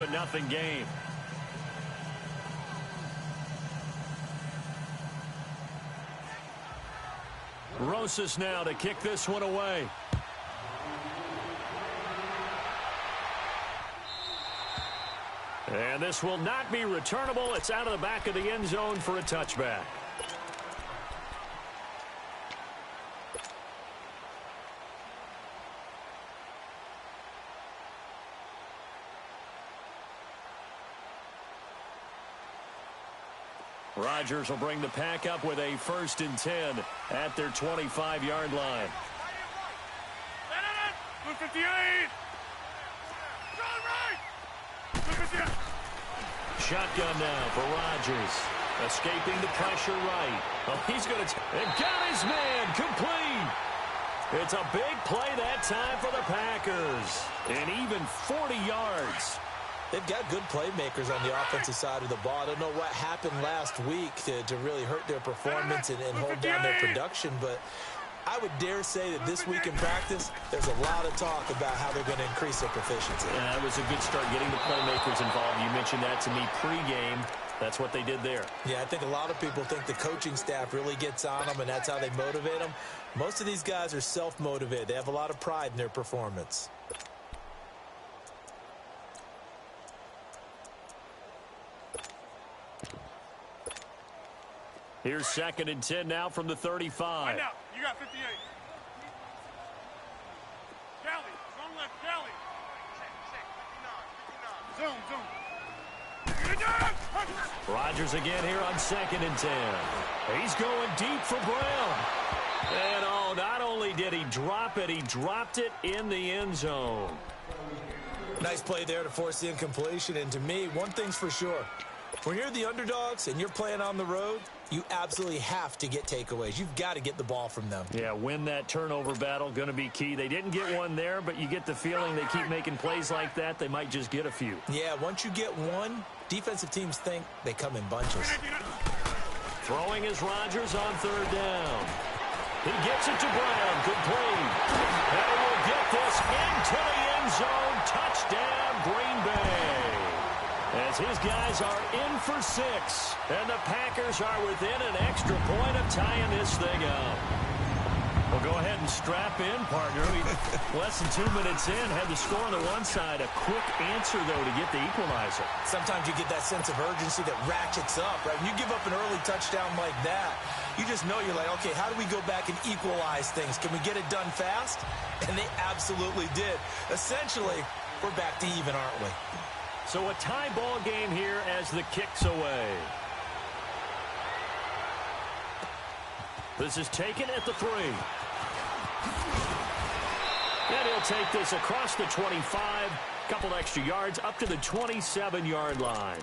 7-0 game. Rosas now to kick this one away. And this will not be returnable. It's out of the back of the end zone for a touchback. Rodgers will bring the pack up with a 1st and 10 at their 25-yard line. 58. Shotgun now for Rodgers. Escaping the pressure right. Oh, he's going to and got his man complete. It's a big play that time for the Packers. And even 40 yards. They've got good playmakers on the offensive side of the ball. I don't know what happened last week to really hurt their performance and hold down their production, but I would dare say that this week in practice, there's a lot of talk about how they're going to increase their proficiency. Yeah, it was a good start getting the playmakers involved. You mentioned that to me pregame. That's what they did there. Yeah, I think a lot of people think the coaching staff really gets on them, and that's how they motivate them. Most of these guys are self-motivated. They have a lot of pride in their performance. Here's 2nd and 10 now from the 35. Right now, you got 58. Cali, zone left, Cali. Zone. Rodgers again here on 2nd and 10. He's going deep for Brown. And oh, not only did he drop it, he dropped it in the end zone. Nice play there to force the incompletion. And to me, one thing's for sure. When you're the underdogs and you're playing on the road, you absolutely have to get takeaways. You've got to get the ball from them. Yeah, win that turnover battle, going to be key. They didn't get one there, but you get the feeling they keep making plays like that, they might just get a few. Yeah, once you get one, defensive teams think they come in bunches. Throwing is Rodgers on 3rd down. He gets it to Brown. Good play. And he will get this into the end zone. Touchdown, Green Bay. As his guys are in for 6. And the Packers are within an extra point of tying this thing up. Well, go ahead and strap in, partner. Less than 2 minutes in, had the score on the one side. A quick answer, though, to get the equalizer. Sometimes you get that sense of urgency that ratchets up, right? When you give up an early touchdown like that, you just know you're like, okay, how do we go back and equalize things? Can we get it done fast? And they absolutely did. Essentially, we're back to even, aren't we? So a tie ball game here as the kick's away. This is taken at the 3. And he'll take this across the 25. Couple extra yards up to the 27-yard line.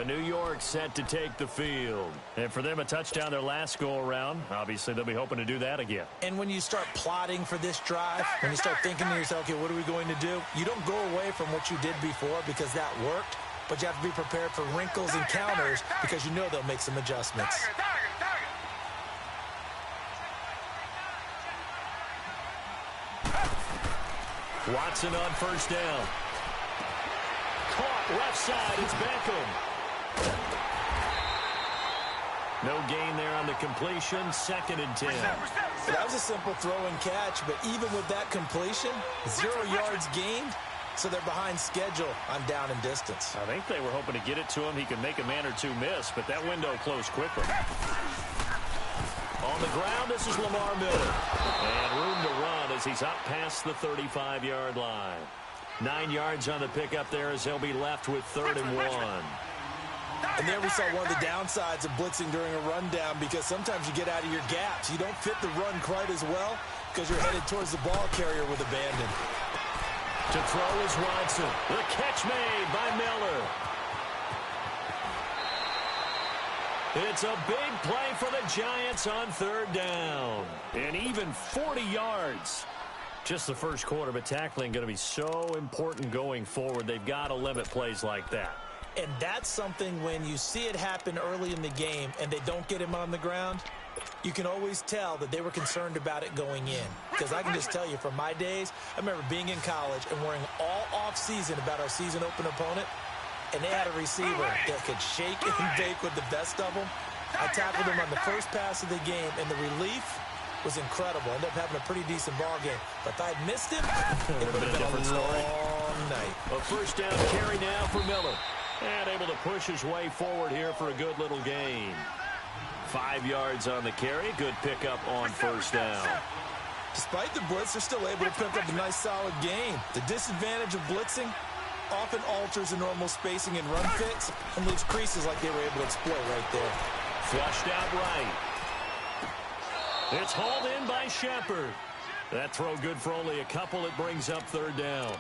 New York set to take the field. And for them, a touchdown their last go-around. Obviously, they'll be hoping to do that again. And when you start plotting for this drive, when you start thinking to yourself, okay, what are we going to do? You don't go away from what you did before because that worked, but you have to be prepared for wrinkles and counters because you know they'll make some adjustments. Watson on 1st down. Caught left side. It's Beckham. No gain there on the completion. 2nd and 10. That was a simple throw and catch, but even with that completion, 0 yards gained, so they're behind schedule on down and distance. I think they were hoping to get it to him. He could make a man or two miss, but that window closed quickly. On the ground, this is Lamar Miller. And room to run as he's up past the 35-yard line. 9 yards on the pickup there as he'll be left with 3rd and 1. And there we saw one of the downsides of blitzing during a rundown because sometimes you get out of your gaps. You don't fit the run quite as well because you're headed towards the ball carrier with abandon. To throw is Watson. The catch made by Miller. It's a big play for the Giants on 3rd down. And even 40 yards. Just the first quarter, but tackling going to be so important going forward. They've got to limit plays like that. And that's something when you see it happen early in the game and they don't get him on the ground, You can always tell that they were concerned about it going in. Because I can just tell you from my days, I remember being in college and worrying all off-season about our season open opponent, and they had a receiver that could shake and bake with the best of them. I tackled him on the first pass of the game, and the relief was incredible. Ended up having a pretty decent ball game. But if I had missed him, it would have been a different long night. A first down carry now for Miller. And able to push his way forward here for a good little gain. 5 yards on the carry. Good pickup on first down. Despite the blitz, they're still able to pick up a nice, solid gain. The disadvantage of blitzing often alters the normal spacing and run fits and leaves creases like they were able to exploit right there. Flushed out right. It's hauled in by Shepard. That throw good for only a couple. It brings up third down.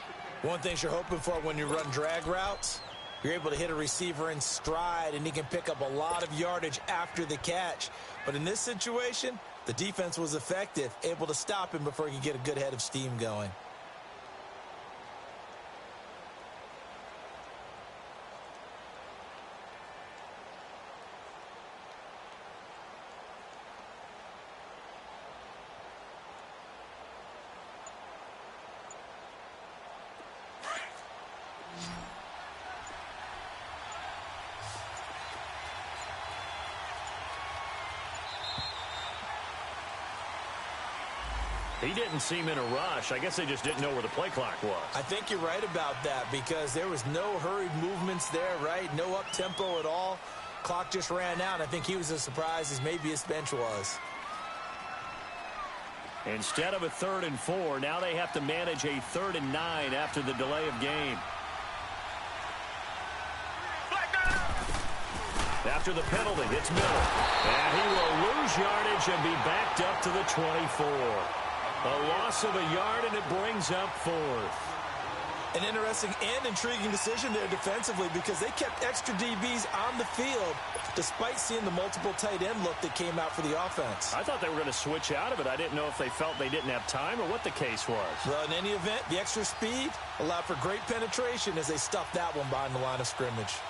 One thing you're hoping for when you run drag routes, you're able to hit a receiver in stride, and he can pick up a lot of yardage after the catch. But in this situation, the defense was effective, able to stop him before he could get a good head of steam going. He didn't seem in a rush. I guess they just didn't know where the play clock was. I think you're right about that because there was no hurried movements there, right? No up-tempo at all. Clock just ran out. I think he was as surprised as maybe his bench was. Instead of a 3rd and 4, now they have to manage a 3rd and 9 after the delay of game. After the penalty, it's Miller. And he will lose yardage and be backed up to the 24. A loss of a yard, and it brings up 4th. An interesting and intriguing decision there defensively because they kept extra DBs on the field despite seeing the multiple tight end look that came out for the offense. I thought they were going to switch out of it. I didn't know if they felt they didn't have time or what the case was. Well, in any event, the extra speed allowed for great penetration as they stuffed that one behind the line of scrimmage.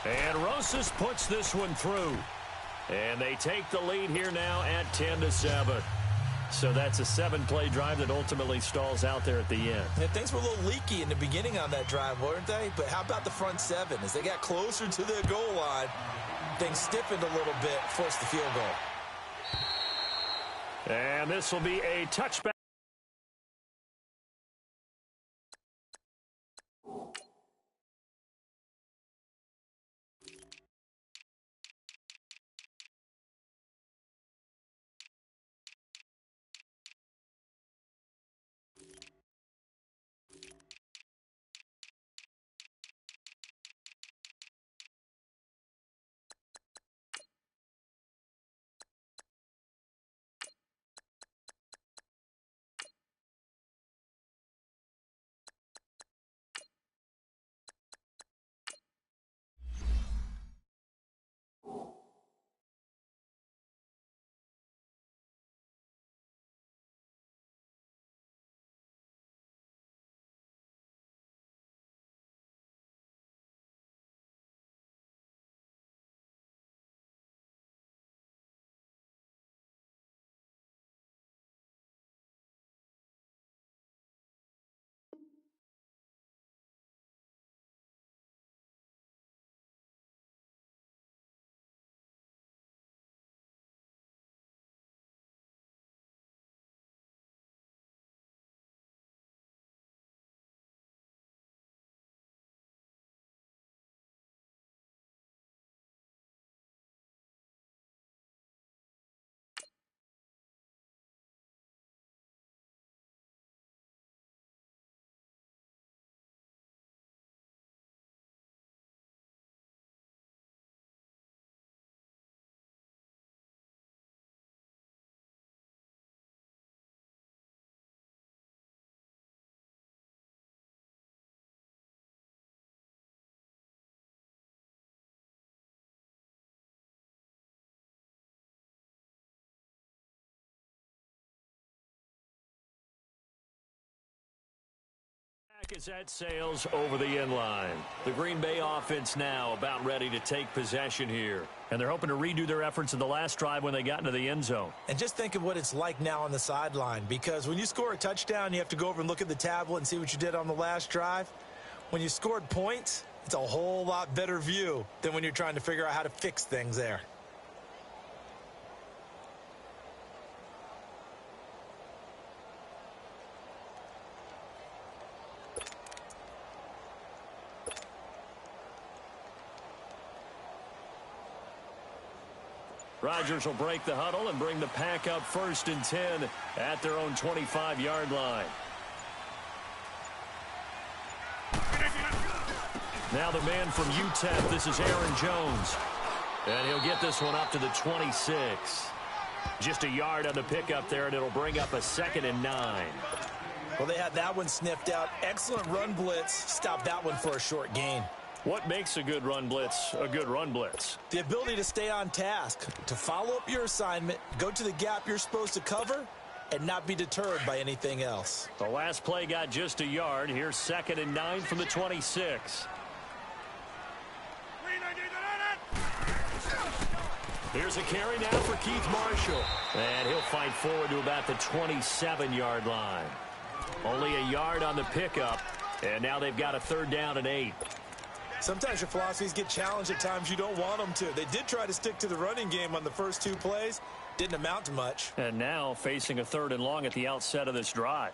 And Rosas puts this one through. And they take the lead here now at 10-7. So that's a 7-play drive that ultimately stalls out there at the end. Yeah, things were a little leaky in the beginning on that drive, weren't they? But how about the front 7? As they got closer to the goal line, things stiffened a little bit, forced the field goal. And this will be a touchback. As that sails over the end line. The Green Bay offense now about ready to take possession here. And they're hoping to redo their efforts in the last drive when they got into the end zone. And just think of what it's like now on the sideline, because when you score a touchdown, you have to go over and look at the tablet and see what you did on the last drive. When you scored points, it's a whole lot better view than when you're trying to figure out how to fix things there. Rodgers will break the huddle and bring the pack up 1st and 10 at their own 25-yard line. Now the man from UTEP, this is Aaron Jones. And he'll get this one up to the 26. Just a yard on the pickup there, and it'll bring up a 2nd and 9. Well, they had that one sniffed out. Excellent run blitz. Stop that one for a short gain. What makes a good run blitz a good run blitz? The ability to stay on task, to follow up your assignment, go to the gap you're supposed to cover, and not be deterred by anything else. The last play got just a yard. Here's 2nd and 9 from the 26. Here's a carry now for Keith Marshall. And he'll fight forward to about the 27-yard line. Only a yard on the pickup, and now they've got a 3rd down and 8. Sometimes your philosophies get challenged at times you don't want them to. They did try to stick to the running game on the first 2 plays. Didn't amount to much. And now facing a 3rd and long at the outset of this drive.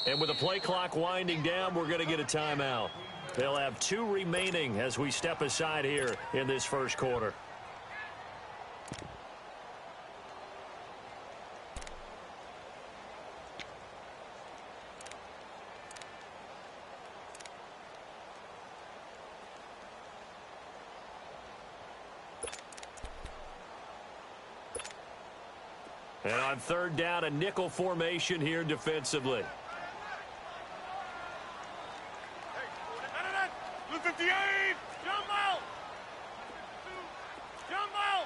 And with the play clock winding down, we're going to get a timeout. They'll have 2 remaining as we step aside here in this first quarter. And on 3rd down, a nickel formation here defensively. 58! Jumbo! Jumbo!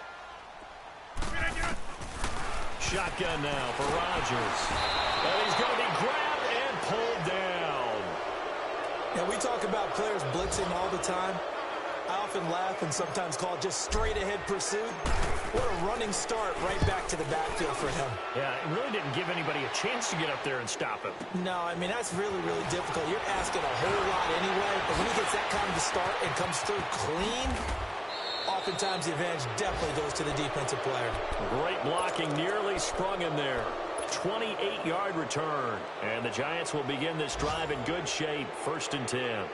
Shotgun now for Rodgers. And he's going to be grabbed and pulled down. Now, we talk about players blitzing all the time. I often laugh and sometimes call it just straight-ahead pursuit. What a running start right back to the backfield for him. Yeah, it really didn't give anybody a chance to get up there and stop him. No, I mean, that's really, really difficult. You're asking a whole lot anyway, but when he gets that kind of a start and comes through clean, oftentimes the advantage definitely goes to the defensive player. Great blocking, nearly sprung him there. 28-yard return, and the Giants will begin this drive in good shape, 1st and 10.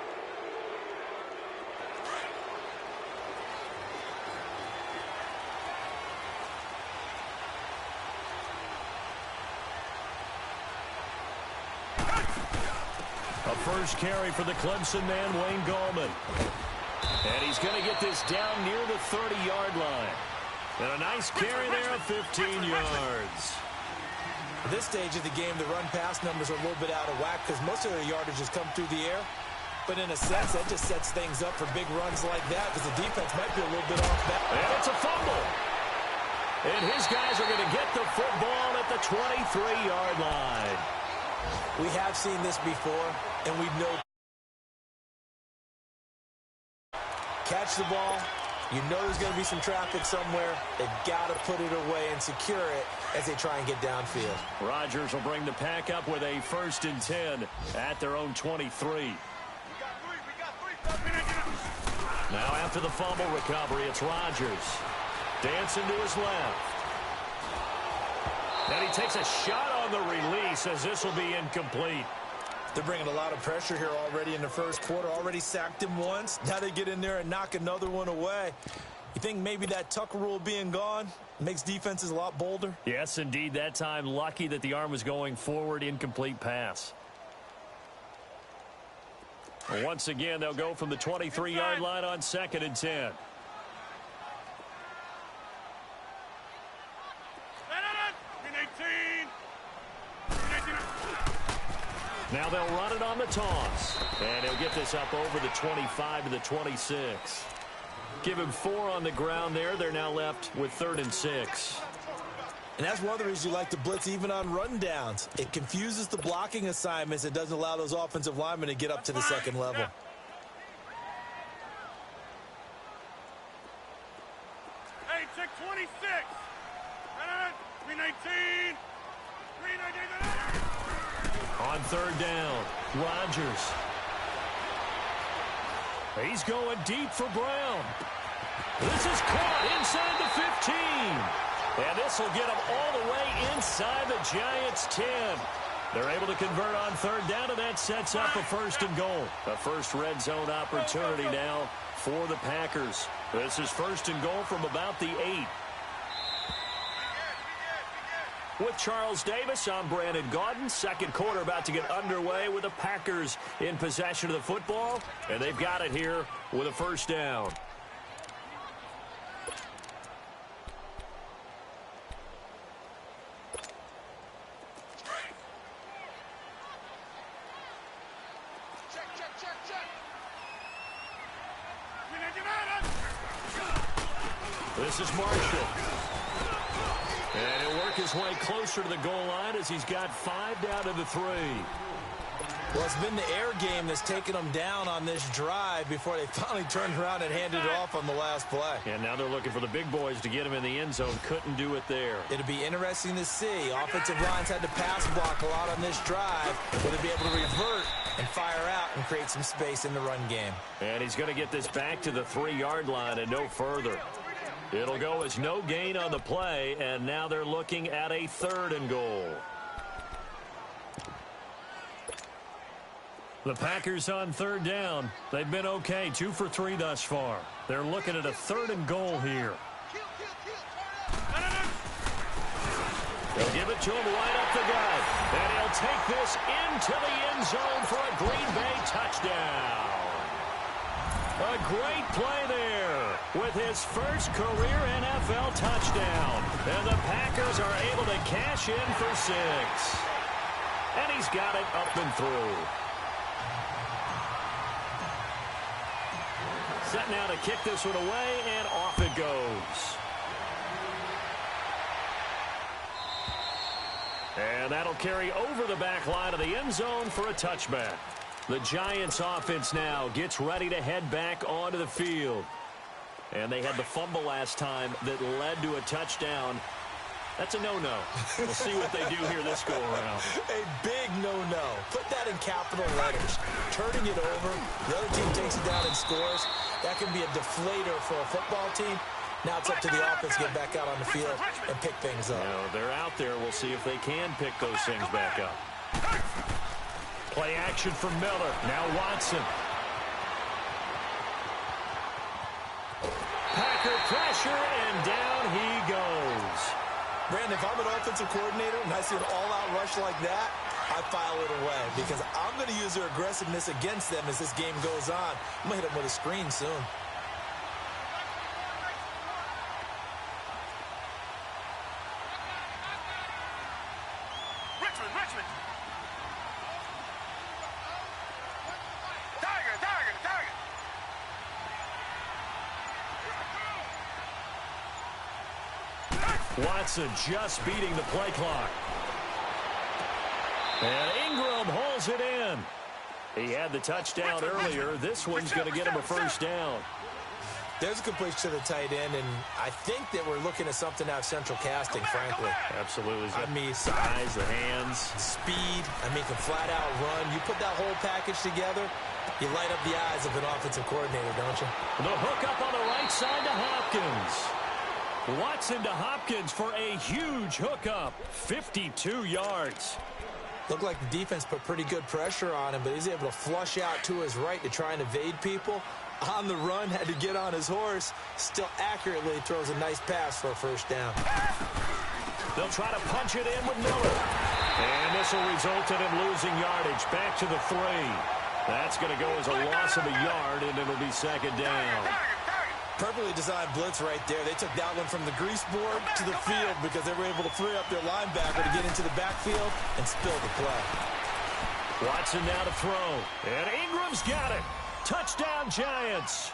A first carry for the Clemson man, Wayne Gallman. And he's going to get this down near the 30-yard line. And a nice carry there of 15 yards. At this stage of the game, the run-pass numbers are a little bit out of whack because most of their yardage has come through the air. But in a sense, that just sets things up for big runs like that because the defense might be a little bit off balance. And it's a fumble. And his guys are going to get the football at the 23-yard line. We have seen this before, and we know. Catch the ball. You know there's going to be some traffic somewhere. They've got to put it away and secure it as they try and get downfield. Rodgers will bring the pack up with a 1st and 10 at their own 23. Now after the fumble recovery, it's Rodgers. Dancing to his left. And he takes a shot on the release as this will be incomplete. They're bringing a lot of pressure here already in the first quarter. Already sacked him once. Now they get in there and knock another one away. You think maybe that Tucker rule being gone makes defenses a lot bolder? Yes, indeed. That time, lucky that the arm was going forward. Incomplete pass. Once again, they'll go from the 23-yard line on 2nd and 10. Now they'll run it on the toss. And he'll get this up over the 25 to the 26. Give him 4 on the ground there. They're now left with 3rd and 6. And that's one of the reasons you like to blitz even on rundowns. It confuses the blocking assignments. It doesn't allow those offensive linemen to get up to the second level. Hey, check 26. 319. 319. On 3rd down, Rodgers. He's going deep for Brown. This is caught inside the 15. And this will get them all the way inside the Giants' 10. They're able to convert on 3rd down, and that sets up a 1st and goal. A first red zone opportunity now for the Packers. This is 1st and goal from about the 8. With Charles Davis, I'm Brandon Gaudin. Second quarter about to get underway with the Packers in possession of the football. And they've got it here with a 1st down. This is Marshall. And he'll work his way closer to the goal line as he's got 5 down to the 3. Well, it's been the air game that's taken them down on this drive before they finally turned around and handed it off on the last play. And now they're looking for the big boys to get him in the end zone. Couldn't do it there. It'll be interesting to see. Offensive lines had to pass block a lot on this drive. Will they be able to revert and fire out and create some space in the run game? And he's going to get this back to the 3-yard line and no further. It'll go as no gain on the play, and now they're looking at a 3rd and goal. The Packers on 3rd down. They've been okay, 2 for 3 thus far. They're looking at a 3rd and goal here. They'll give it to him right up the gut. And he'll take this into the end zone for a Green Bay touchdown. A great play there with his first career NFL touchdown. And the Packers are able to cash in for 6. And he's got it up and through. Set now to kick this one away, and off it goes. And that'll carry over the back line of the end zone for a touchback. The Giants offense now gets ready to head back onto the field. And they had the fumble last time that led to a touchdown. That's a no-no. We'll see what they do here this go-around. A big no-no. Put that in capital letters. Turning it over, the other team takes it down and scores. That can be a deflator for a football team. Now it's up to the offense to get back out on the field and pick things up. They're out there. We'll see if they can pick those things back up. Play action for Miller. Now Watson. Packer pressure, and down he goes. Brandon, if I'm an offensive coordinator and I see an all-out rush like that, I file it away because I'm going to use their aggressiveness against them as this game goes on. I'm going to hit them with a screen soon. Richmond. Tiger. Watson just beating the play clock. And Ingram holds it in. He had the touchdown earlier. This one's going to get him a 1st down. There's a completion to the tight end, and I think that we're looking at something out of central casting, frankly. Absolutely. I mean, size, the hands. Speed, can flat out run. You put that whole package together, you light up the eyes of an offensive coordinator, don't you? The hook up on the right side to Hopkins. Watson to Hopkins for a huge hookup. 52 yards. Looked like the defense put pretty good pressure on him, but he's able to flush out to his right to try and evade people. On the run, had to get on his horse. Still accurately throws a nice pass for a 1st down. They'll try to punch it in with Miller. And this will result in him losing yardage. Back to the 3. That's going to go as a loss of a yard, and it'll be 2nd down. Perfectly designed blitz right there. They took that one from the grease board to the field because they were able to free up their linebacker to get into the backfield and spill the play. Watson now to throw. And Ingram's got it. Touchdown, Giants.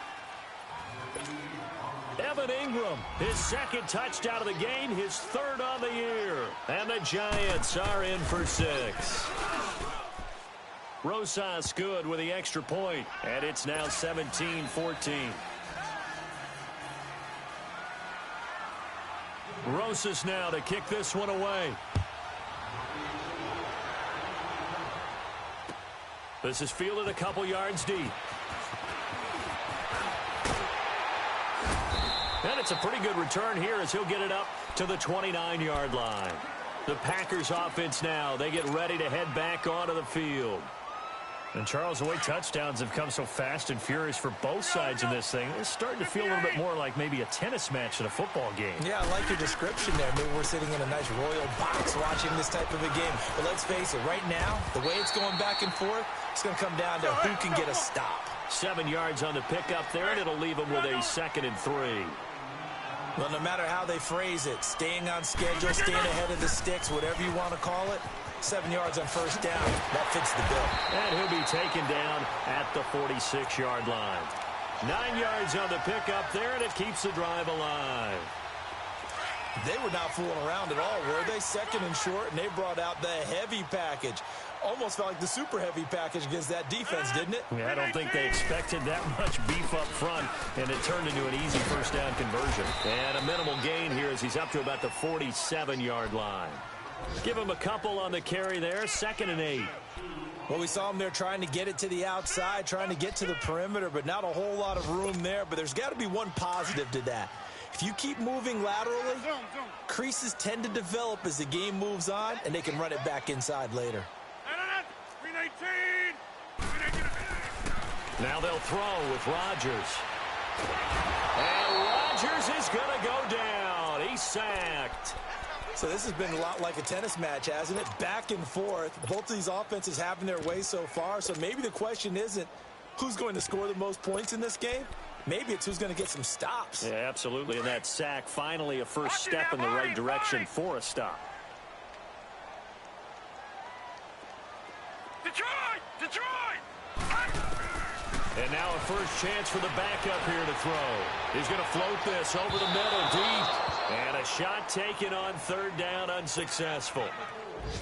Evan Ingram, his second touchdown of the game, his third on the year. And the Giants are in for 6. Rosas good with the extra point, and it's now 17-14. Rosas now to kick this one away. This is fielded a couple yards deep. And it's a pretty good return here as he'll get it up to the 29-yard line. The Packers offense now, they get ready to head back onto the field. And, Charles, the way touchdowns have come so fast and furious for both sides in this thing, it's starting to feel a little bit more like maybe a tennis match in a football game. Yeah, I like your description there. Maybe we're sitting in a nice royal box watching this type of a game. But let's face it, right now, the way it's going back and forth, it's going to come down to who can get a stop. 7 yards on the pickup there, and it'll leave them with a 2nd and 3. Well, no matter how they phrase it, staying on schedule, staying ahead of the sticks, whatever you want to call it, 7 yards on first down. That fits the bill. And he'll be taken down at the 46-yard line. 9 yards on the pickup there, and it keeps the drive alive. They were not fooling around at all, were they? 2nd and short, and they brought out the heavy package. Almost felt like the super heavy package against that defense, didn't it? Yeah, I don't think they expected that much beef up front, and it turned into an easy first down conversion. And a minimal gain here as he's up to about the 47-yard line. Give him a couple on the carry there, 2nd and 8. Well, we saw him there trying to get it to the outside, trying to get to the perimeter, but not a whole lot of room there. But there's got to be one positive to that. If you keep moving laterally, creases tend to develop as the game moves on, and they can run it back inside later. Now they'll throw with Rodgers. And Rodgers is going to go down. He's sacked. So this has been a lot like a tennis match, hasn't it? Back and forth. Both of these offenses having their way so far. So maybe the question isn't who's going to score the most points in this game. Maybe it's who's going to get some stops. Yeah, absolutely. And that sack, finally a first step in the right direction for a stop. Detroit! And now a first chance for the backup here to throw. He's going to float this over the middle deep. And a shot taken on 3rd down, unsuccessful.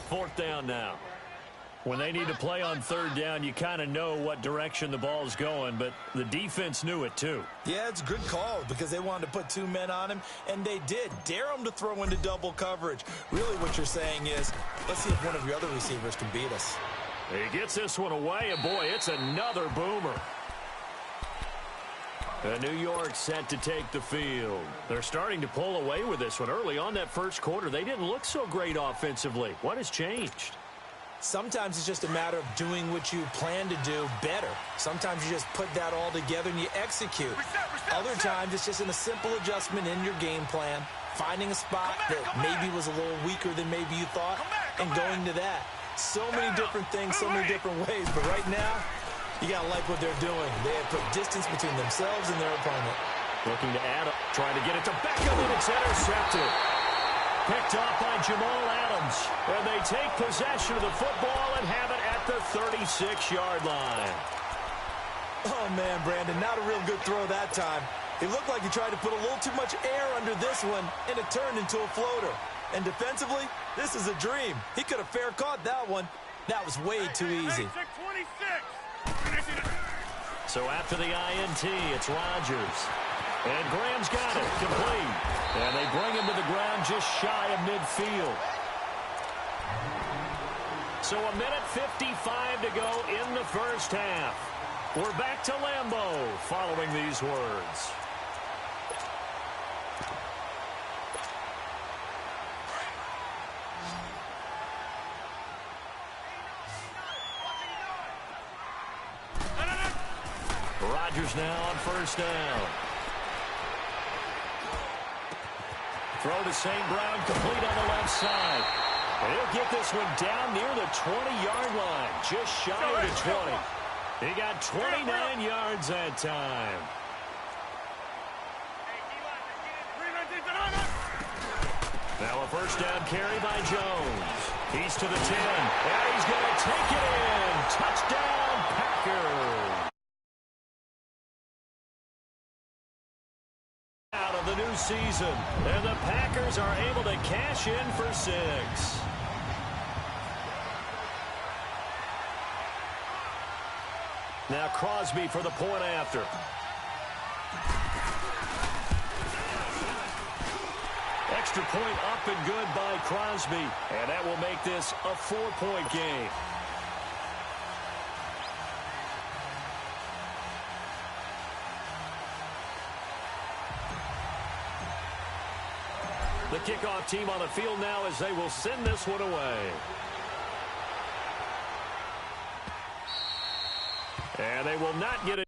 4th down now. When they need to play on 3rd down, you kind of know what direction the ball's going, but the defense knew it too. Yeah, it's a good call because they wanted to put 2 men on him, and they did. Dare him to throw into double coverage. Really what you're saying is, let's see if one of your other receivers can beat us. He gets this one away, and boy, it's another boomer. New York set to take the field. They're starting to pull away with this one. Early on that first quarter, they didn't look so great offensively. What has changed? Sometimes it's just a matter of doing what you plan to do better. Sometimes you just put that all together and you execute. Other times it's just in a simple adjustment in your game plan, finding a spot that maybe was a little weaker than maybe you thought, and going to that. So many different things, so many different ways. But right now, you got to like what they're doing. They have put distance between themselves and their opponent. Looking to add up, trying to get it to Beckham, and it's intercepted. Picked off by Jamal Adams. And they take possession of the football and have it at the 36-yard line. Oh, man, Brandon, not a real good throw that time. It looked like he tried to put a little too much air under this one, and it turned into a floater. And defensively, this is a dream. He could have fair caught that one. That was way too easy. So after the INT, it's Rodgers. And Graham's got it, complete. And they bring him to the ground just shy of midfield. So 1:55 to go in the first half. We're back to Lambeau following these words. Rodgers now on first down. Throw to St. Brown, complete on the left side. And he'll get this one down near the 20-yard line, just shy of the 20. He got 29 yards that time. Now a first down carry by Jones. He's to the 10, and he's going to take it in. Touchdown, Packers. Out of the new season, and the Packers are able to cash in for 6. Now Crosby for the point after. Extra point up and good by Crosby, and that will make this a 4-point game. The kickoff team on the field now as they will send this one away. And they will not get it.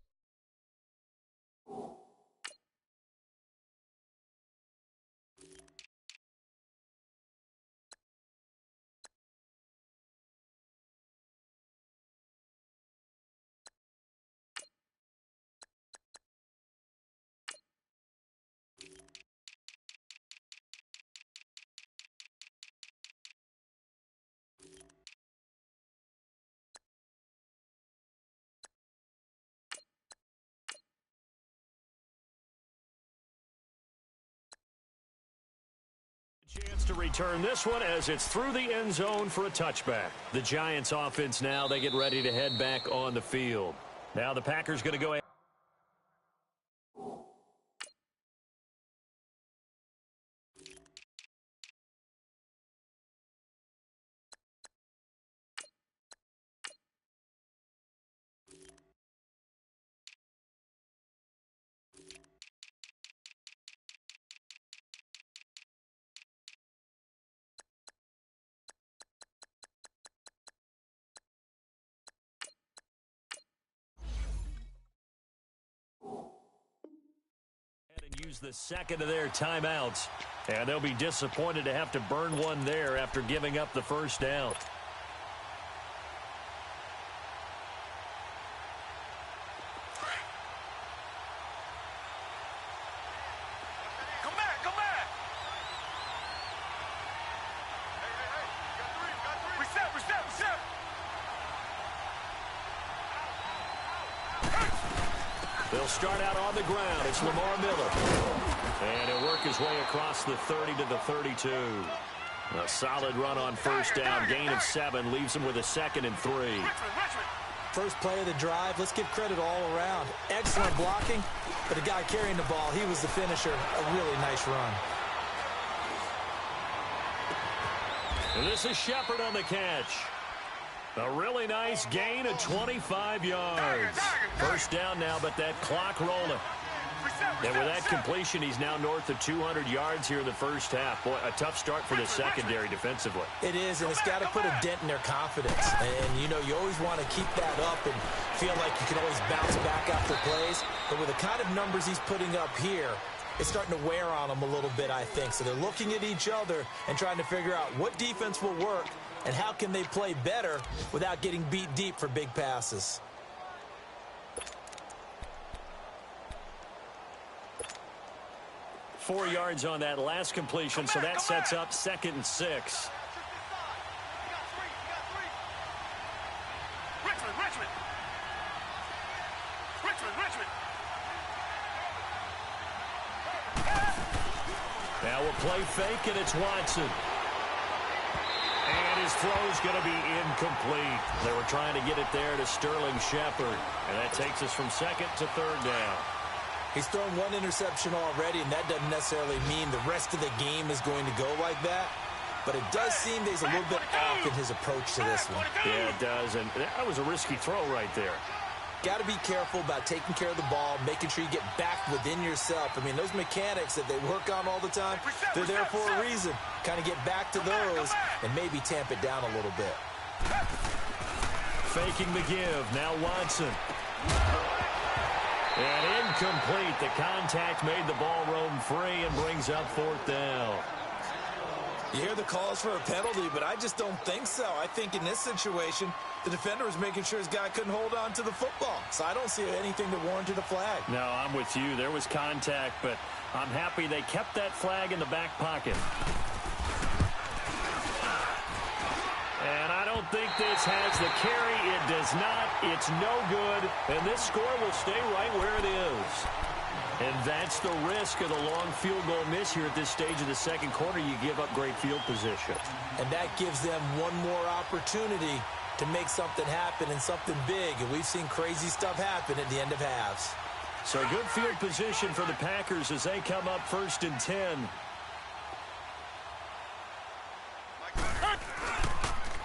Chance to return this one as it's through the end zone for a touchback. The Giants offense now, they get ready to head back on the field. Now the Packers going to go ahead. And use the second of their timeouts. And they'll be disappointed to have to burn one there after giving up the first down. Come back, come back. Hey. Reset, reset, reset. They'll start out on the ground. It's Lamar Miller. And he'll work his way across the 30 to the 32. A solid run on first down. Gain of 7 leaves him with a 2nd and 3. First play of the drive, let's give credit all around. Excellent blocking, but the guy carrying the ball, he was the finisher. A really nice run. And this is Shepard on the catch. A really nice gain of 25 yards. First down now, but that clock rolling. And with that completion, he's now north of 200 yards here in the first half. Boy, a tough start for the secondary defensively. It is, and it's got to put a dent in their confidence. And, you know, you always want to keep that up and feel like you can always bounce back after plays. But with the kind of numbers he's putting up here, it's starting to wear on them a little bit, I think. So they're looking at each other and trying to figure out what defense will work and how can they play better without getting beat deep for big passes. Four yards on that last completion, so that sets up 2nd and 6. Richmond. Now we'll play fake, and it's Watson. And his throw's going to be incomplete. They were trying to get it there to Sterling Shepard. And that takes us from 2nd to 3rd down. He's thrown one interception already, and that doesn't necessarily mean the rest of the game is going to go like that. But it does seem that he's a little bit off in his approach to this one. Yeah, it does. And that was a risky throw right there. Got to be careful about taking care of the ball, making sure you get back within yourself. I mean, those mechanics that they work on all the time, they're there for a reason. Kind of get back to those and maybe tamp it down a little bit. Faking the give. Now Watson. And incomplete. The contact made the ball roam free and brings up 4th down. You hear the calls for a penalty, but I just don't think so. I think in this situation, the defender was making sure his guy couldn't hold on to the football. So I don't see anything that warranted a flag. No, I'm with you. There was contact, but I'm happy they kept that flag in the back pocket. think this has the carry. It does not. It's no good. And this score will stay right where it is. And that's the risk of the long field goal miss here at this stage of the second quarter. You give up great field position. And that gives them one more opportunity to make something happen and something big. And we've seen crazy stuff happen at the end of halves. So good field position for the Packers as they come up 1st and 10.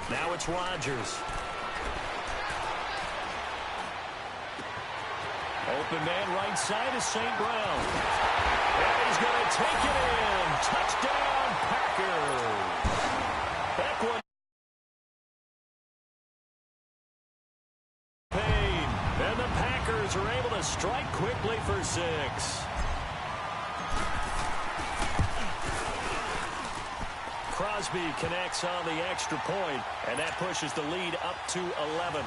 Now it's Rodgers. Open man right side is St. Brown. And he's going to take it in. Touchdown, Packers. That one. And the Packers are able to strike quickly for 6. Crosby connects on the extra point, and that pushes the lead up to 11.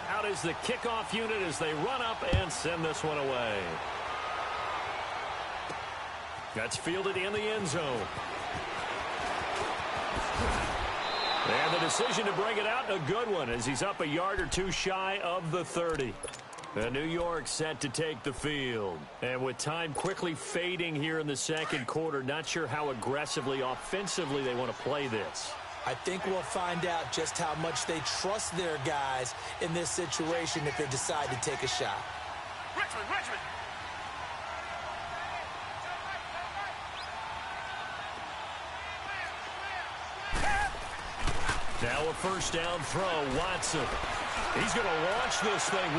Out is the kickoff unit as they run up and send this one away. That's fielded in the end zone. And the decision to bring it out, a good one, as he's up a yard or two shy of the 30. And New York set to take the field. And with time quickly fading here in the second quarter, not sure how aggressively, offensively they want to play this. I think we'll find out just how much they trust their guys in this situation if they decide to take a shot. Richmond! Now a first down throw, Watson. He's going to launch this thing.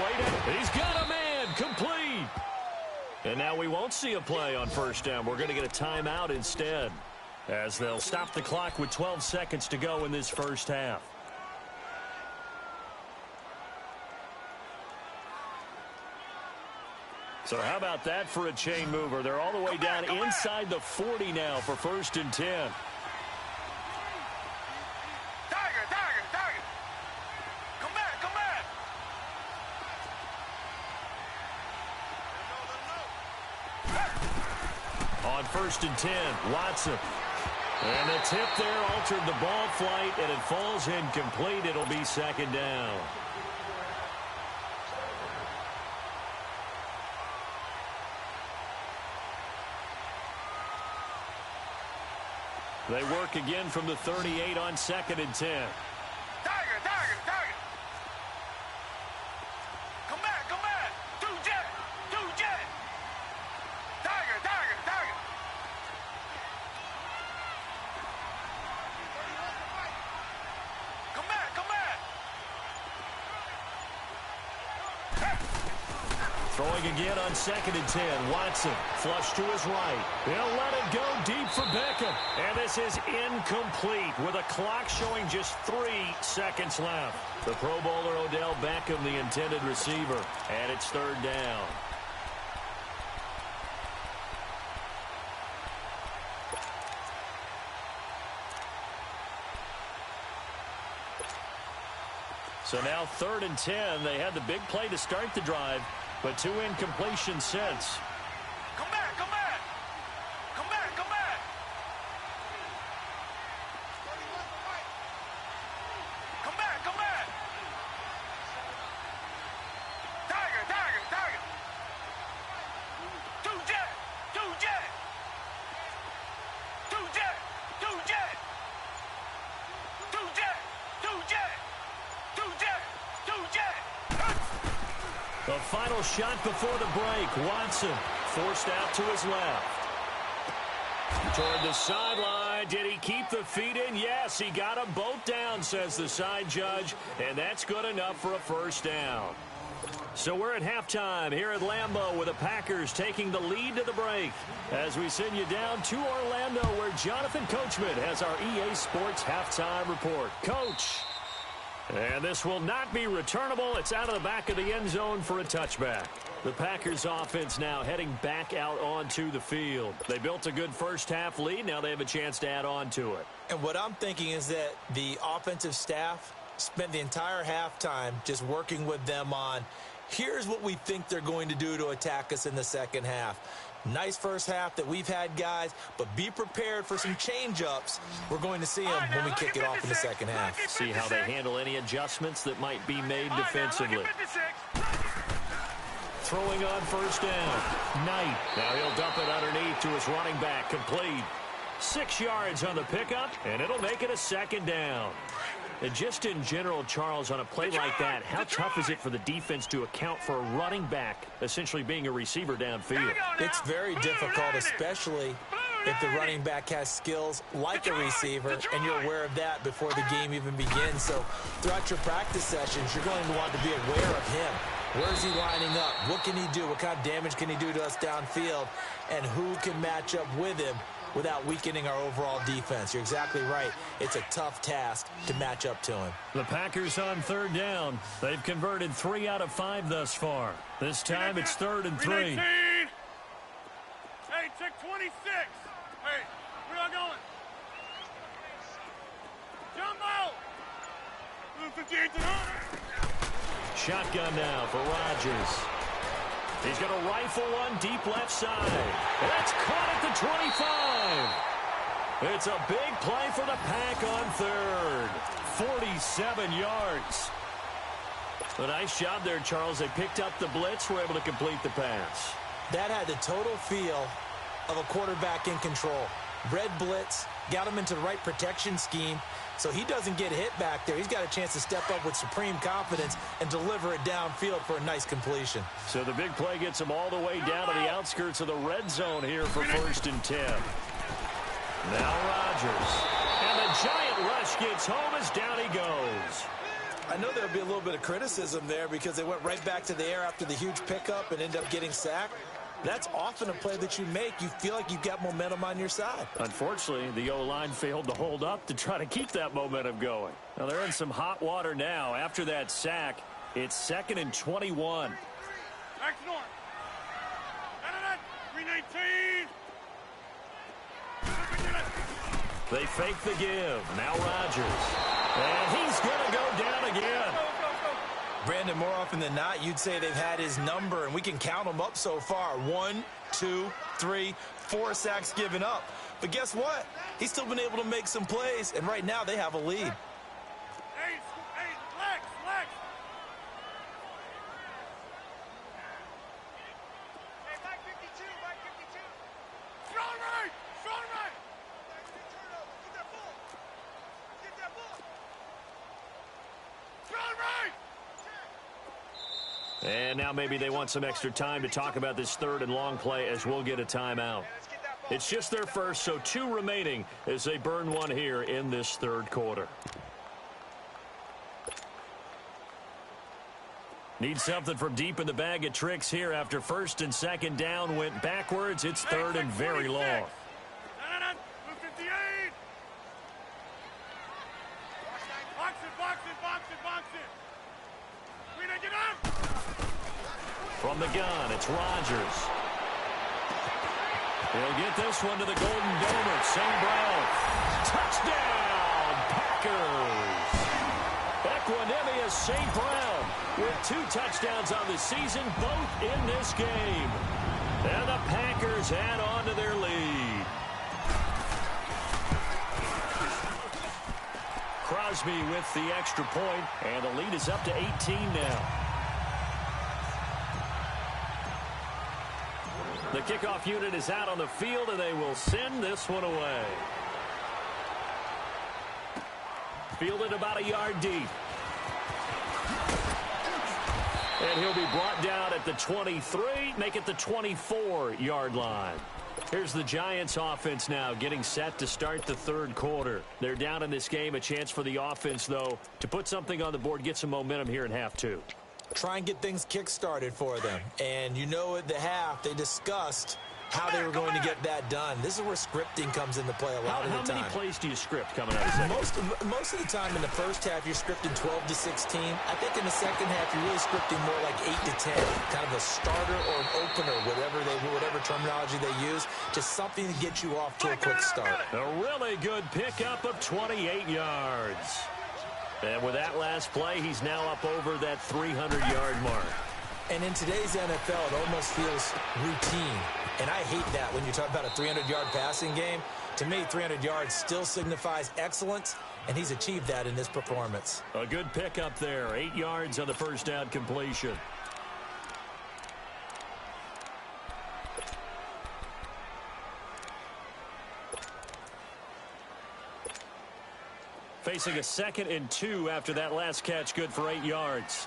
He's got a man, complete. And now we won't see a play on first down. We're going to get a timeout instead, as they'll stop the clock with 12 seconds to go in this first half. So how about that for a chain mover? They're all the way down inside the 40 now for 1st and 10. On 1st and 10, Watson. And the tip there altered the ball flight, and it falls incomplete. It'll be 2nd down. They work again from the 38 on 2nd and 10. Throwing again on 2nd and 10. Watson, flush to his right. He'll let it go deep for Beckham. And this is incomplete with a clock showing just 3 seconds left. The Pro Bowler Odell Beckham, the intended receiver. And it's 3rd down. So now 3rd and 10. They had the big play to start the drive, but 2 incompletions since. Come back! Tiger! Two jet! The final shot before the break. Watson forced out to his left. Toward the sideline. Did he keep the feet in? Yes, he got them both down, says the side judge. And that's good enough for a first down. So we're at halftime here at Lambeau with the Packers taking the lead to the break. As we send you down to Orlando where Jonathan Coachman has our EA Sports halftime report. Coach. And this will not be returnable. It's out of the back of the end zone for a touchback. The Packers offense now heading back out onto the field. They built a good first half lead. Now they have a chance to add on to it. And what I'm thinking is that the offensive staff spent the entire halftime just working with them on, here's what we think they're going to do to attack us in the second half. Nice first half that we've had, guys, but be prepared for some change-ups. We're going to see them when we kick it off in the second half. See how they handle any adjustments that might be made defensively. Throwing on first down. Knight. Now he'll dump it underneath to his running back. Complete. 6 yards on the pickup, and it'll make it a second down. And just in general, Charles, on a play like that, how tough is it for the defense to account for a running back essentially being a receiver downfield? It's very difficult, especially if the running back has skills like a receiver, and you're aware of that before the game even begins. So throughout your practice sessions, you're going to want to be aware of him. Where's he lining up? What can he do? What kind of damage can he do to us downfield? And who can match up with him without weakening our overall defense? You're exactly right. It's a tough task to match up to him. The Packers on third down. They've converted 3 out of 5 thus far. This time it's 3rd and 3. Hey, check 26. Hey, where y'all going? Jumbo! 58 to 100. Shotgun now for Rodgers. He's going to rifle one deep left side. That's caught at the 25. It's a big play for the Pack on 3rd. 47 yards. A nice job there, Charles. They picked up the blitz, were able to complete the pass. That had the total feel of a quarterback in control. Red blitz, got him into the right protection scheme, so he doesn't get hit back there. He's got a chance to step up with supreme confidence and deliver it downfield for a nice completion. So the big play gets him all the way down to the outskirts of the red zone here for 1st and 10. Now Rodgers. And the giant rush gets home as down he goes. I know there'll be a little bit of criticism there because they went right back to the air after the huge pickup and ended up getting sacked. That's often a play that you make. You feel like you've got momentum on your side. Unfortunately, the O-line failed to hold up to try to keep that momentum going. Now, they're in some hot water now. After that sack, it's 2nd and 21. Back to north. 319. They fake the give. Now Rodgers. And he's going to go down again. Brandon, more often than not, you'd say they've had his number, and we can count them up so far. 1, 2, 3, 4 sacks given up. But guess what? He's still been able to make some plays, and right now they have a lead. Hey, Lex. Hey, back 52. Strong right. Get that ball. Strong right. And now maybe they want some extra time to talk about this 3rd and long play as we'll get a timeout. It's just their first, so 2 remaining as they burn one here in this 3rd quarter. Need something from deep in the bag of tricks here after 1st and 2nd down went backwards. It's 3rd and very long. 58. Box it. We didn't get up. From the gun, it's Rodgers. He'll get this one to the Golden Dome at St. Brown. Touchdown, Packers! Equanimous St. Brown with 2 touchdowns on the season, both in this game. And the Packers add on to their lead. Crosby with the extra point, and the lead is up to 18 now. The kickoff unit is out on the field, and they will send this one away. Fielded about a yard deep. And he'll be brought down at the 23, make it the 24-yard line. Here's the Giants offense now getting set to start the 3rd quarter. They're down in this game. A chance for the offense, though, to put something on the board, get some momentum here in half 2. Try and get things kick-started for them. And you know at the half, they discussed how they were going to get that done. This is where scripting comes into play a lot of the time. How many plays do you script coming out of the second? Most of the time in the first half, you're scripting 12 to 16. I think in the second half, you're really scripting more like 8 to 10, kind of a starter or an opener, whatever terminology they use, just something to get you off to a quick start. A really good pickup of 28 yards. And with that last play, he's now up over that 300-yard mark. And in today's NFL, it almost feels routine. And I hate that when you talk about a 300-yard passing game. To me, 300 yards still signifies excellence, and he's achieved that in this performance. A good pickup there. 8 yards on the first down completion. Facing a 2nd and 2 after that last catch, good for 8 yards.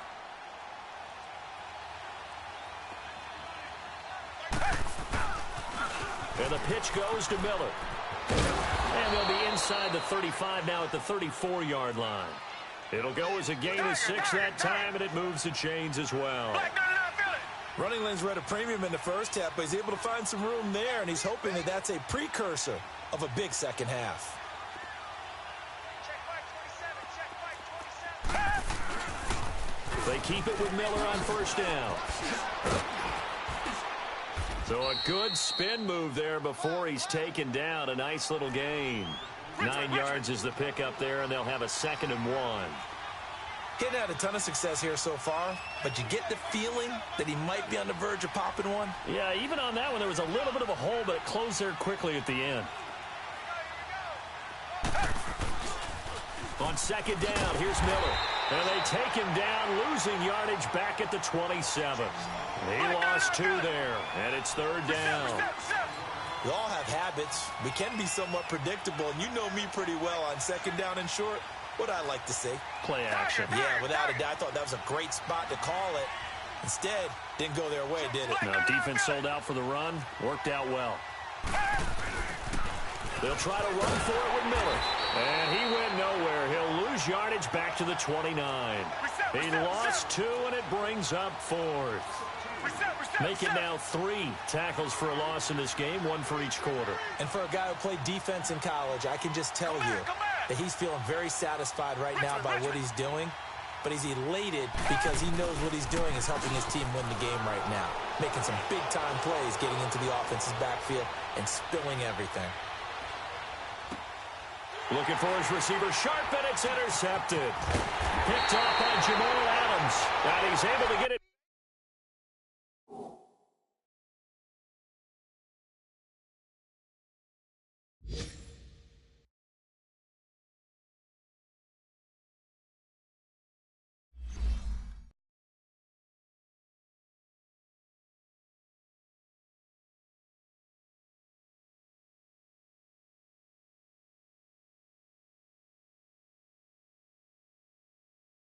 And the pitch goes to Miller. And they'll be inside the 35 now at the 34-yard line. It'll go as a gain of 6 that time, and it moves the chains as well. Running lanes were at a premium in the first half, but he's able to find some room there, and he's hoping that that's a precursor of a big second half. They keep it with Miller on first down. So a good spin move there before he's taken down. A nice little gain. 9 yards is the pickup there, and they'll have a 2nd and 1. He hadn't had a ton of success here so far, but you get the feeling that he might be on the verge of popping one. Yeah, even on that one, there was a little bit of a hole, but it closed there quickly at the end. On 2nd down, here's Miller. And they take him down, losing yardage back at the 27. He lost 2 there, and it's 3rd down. We all have habits. We can be somewhat predictable, and you know me pretty well on 2nd down and short. What I like to say. Play action. Yeah, without a doubt. I thought that was a great spot to call it. Instead, didn't go their way, did it? No, defense sold out for the run. Worked out well. They'll try to run for it with Miller. And he went nowhere. He'll lose yardage back to the 29. He lost 2, and it brings up 4th. Make it now 3 tackles for a loss in this game, 1 for each quarter. And for a guy who played defense in college, I can just tell you that he's feeling very satisfied right now by what he's doing. But he's elated because he knows what he's doing is helping his team win the game right now. Making some big-time plays, getting into the offense's backfield, and spilling everything. Looking for his receiver, sharp, and it's intercepted. Picked off by Jamal Adams. And he's able to get it.